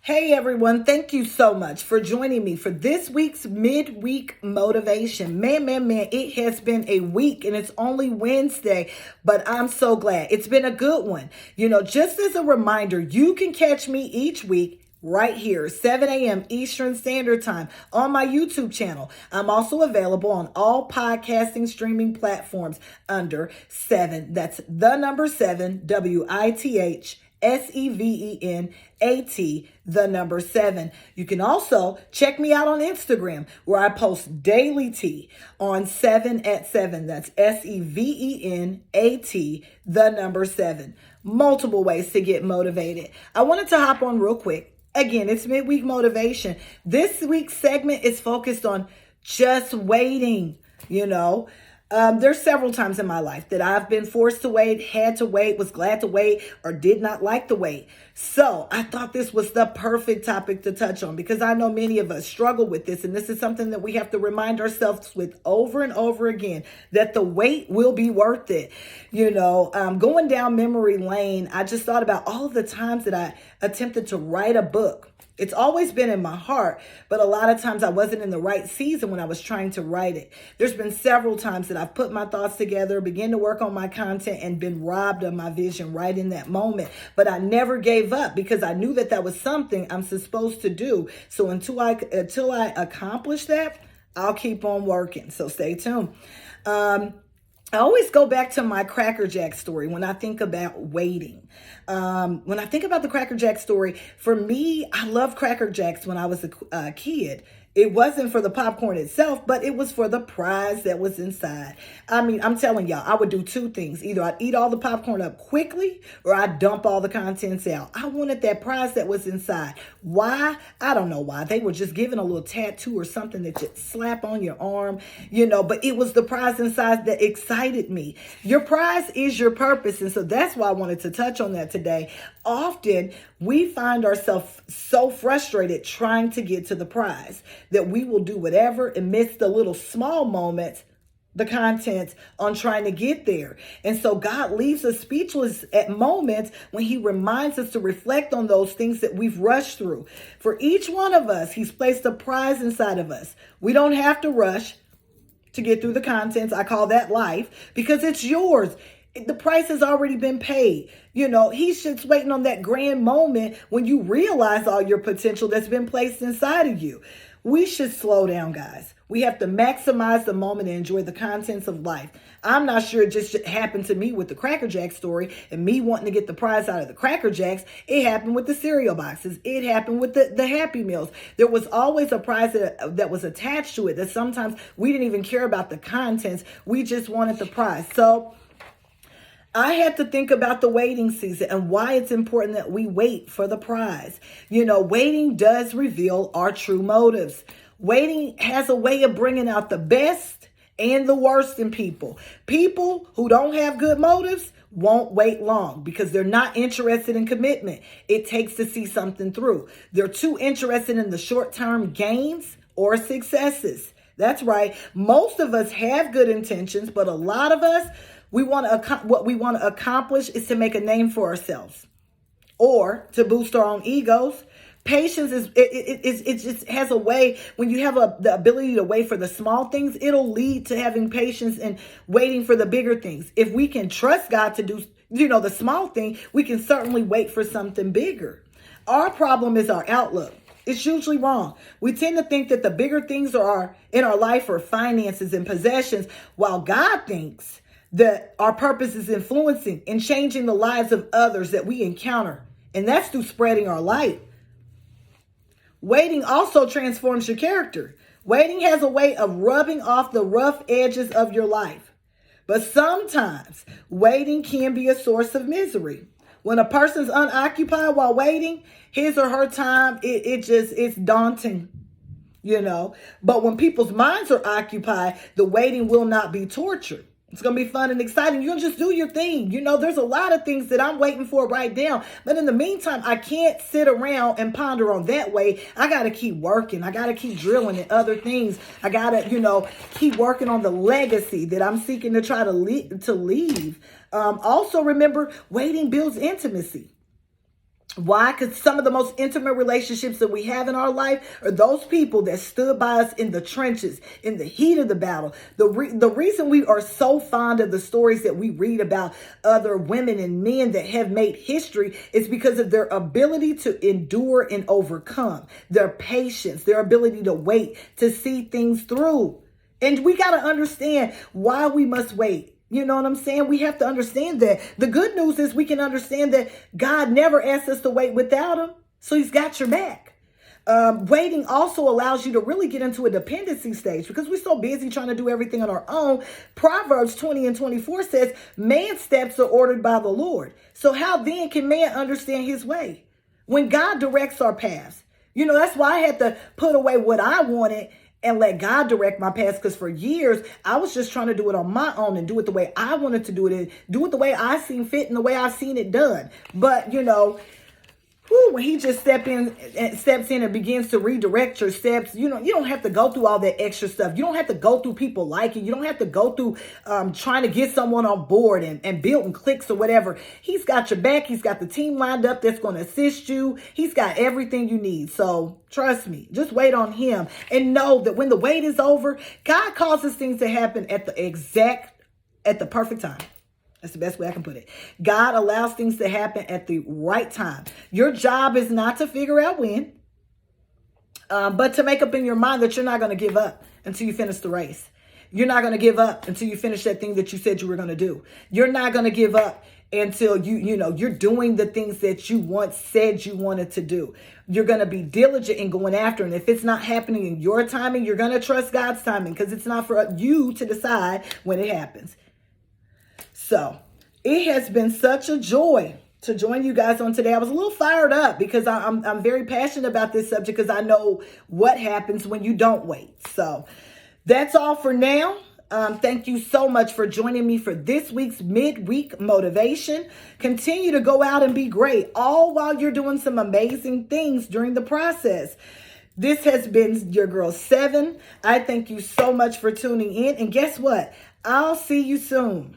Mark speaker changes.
Speaker 1: Hey everyone, thank you so much for joining me for this week's midweek motivation. Man, it has been a week and it's only Wednesday, but I'm so glad. It's been a good one. Just as a reminder, you can catch me each week right here, 7 a.m. Eastern Standard Time on my YouTube channel. I'm also available on all podcasting streaming platforms under 7. That's the number 7, WITHSEVENAT, the number 7. You can also check me out on Instagram where I post daily tea on 7 at 7. That's SEVENAT, the number 7. Multiple ways to get motivated. I wanted to hop on real quick. Again, it's midweek motivation. This week's segment is focused on just waiting, There's several times in my life that I've been forced to wait, had to wait, was glad to wait, or did not like to wait. So I thought this was the perfect topic to touch on because I know many of us struggle with this. And this is something that we have to remind ourselves with over and over again, that the wait will be worth it. Going down memory lane, I just thought about all of the times that I attempted to write a book. It's always been in my heart, but a lot of times I wasn't in the right season when I was trying to write it. There's been several times that I've put my thoughts together, began to work on my content, and been robbed of my vision right in that moment. But I never gave up because I knew that was something I'm supposed to do. So until I accomplish that, I'll keep on working. So stay tuned. I always go back to my Cracker Jack story when I think about waiting. When I think about the Cracker Jack story, for me, I loved Cracker Jacks when I was a kid. It wasn't for the popcorn itself, but it was for the prize that was inside. I'm telling y'all, I would do two things. Either I'd eat all the popcorn up quickly or I'd dump all the contents out. I wanted that prize that was inside. Why? I don't know why. They were just giving a little tattoo or something that you slap on your arm, but it was the prize inside that excited me. Your prize is your purpose. And so that's why I wanted to touch on that today. Often we find ourselves so frustrated trying to get to the prize that we will do whatever and miss the little small moments, the content on trying to get there. And so God leaves us speechless at moments when he reminds us to reflect on those things that we've rushed through. For each one of us, he's placed a prize inside of us. We don't have to rush to get through the contents. I call that life because it's yours. The price has already been paid. He's just waiting on that grand moment when you realize all your potential that's been placed inside of you. We should slow down, guys. We have to maximize the moment and enjoy the contents of life. I'm not sure it just happened to me with the Cracker Jack story and me wanting to get the prize out of the Cracker Jacks. It happened with the cereal boxes. It happened with the Happy Meals. There was always a prize that was attached to it that sometimes we didn't even care about the contents. We just wanted the prize. So I had to think about the waiting season and why it's important that we wait for the prize. Waiting does reveal our true motives. Waiting has a way of bringing out the best and the worst in people. People who don't have good motives won't wait long because they're not interested in commitment. It takes to see something through. They're too interested in the short-term gains or successes. That's right. Most of us have good intentions, but a lot of us, what we want to accomplish is to make a name for ourselves or to boost our own egos. Patience it just has a way, when you have the ability to wait for the small things, it'll lead to having patience and waiting for the bigger things. If we can trust God to do, the small thing, we can certainly wait for something bigger. Our problem is our outlook. It's usually wrong. We tend to think that the bigger things in our life are finances and possessions, while God thinks that our purpose is influencing and changing the lives of others that we encounter. And that's through spreading our light. Waiting also transforms your character. Waiting has a way of rubbing off the rough edges of your life. But sometimes waiting can be a source of misery. When a person's unoccupied while waiting, his or her time, it's daunting. But when people's minds are occupied, the waiting will not be torture. It's going to be fun and exciting. You'll just do your thing. There's a lot of things that I'm waiting for right now. But in the meantime, I can't sit around and ponder on that way. I got to keep working. I got to keep drilling at other things. I got to, keep working on the legacy that I'm seeking to try to leave. Also remember, waiting builds intimacy. Why? Because some of the most intimate relationships that we have in our life are those people that stood by us in the trenches, in the heat of the battle. The reason we are so fond of the stories that we read about other women and men that have made history is because of their ability to endure and overcome, their patience, their ability to wait, to see things through. And we got to understand why we must wait. You know what I'm saying? We have to understand that. The good news is we can understand that God never asks us to wait without him. So he's got your back. Waiting also allows you to really get into a dependency stage because we're so busy trying to do everything on our own. Proverbs 20:24 says, man's steps are ordered by the Lord. So how then can man understand his way? When God directs our paths. That's why I had to put away what I wanted and let God direct my path, because for years I was just trying to do it on my own and do it the way I wanted to do it and do it the way I seen fit and the way I've seen it done. But when he just steps in and begins to redirect your steps, you don't have to go through all that extra stuff. You don't have to go through people liking. You don't have to go through trying to get someone on board and building cliques or whatever. He's got your back. He's got the team lined up that's going to assist you. He's got everything you need. So trust me, just wait on him and know that when the wait is over, God causes things to happen at the perfect time. That's the best way I can put it. God allows things to happen at the right time. Your job is not to figure out when, but to make up in your mind that you're not going to give up until you finish the race. You're not going to give up until you finish that thing that you said you were going to do. You're not going to give up until you're doing the things that you once said you wanted to do. You're going to be diligent in going after. And if it's not happening in your timing, you're going to trust God's timing, because it's not for you to decide when it happens. So it has been such a joy to join you guys on today. I was a little fired up because I'm very passionate about this subject, because I know what happens when you don't wait. So that's all for now. Thank you so much for joining me for this week's midweek motivation. Continue to go out and be great, all while you're doing some amazing things during the process. This has been your girl 7. I thank you so much for tuning in. And guess what? I'll see you soon.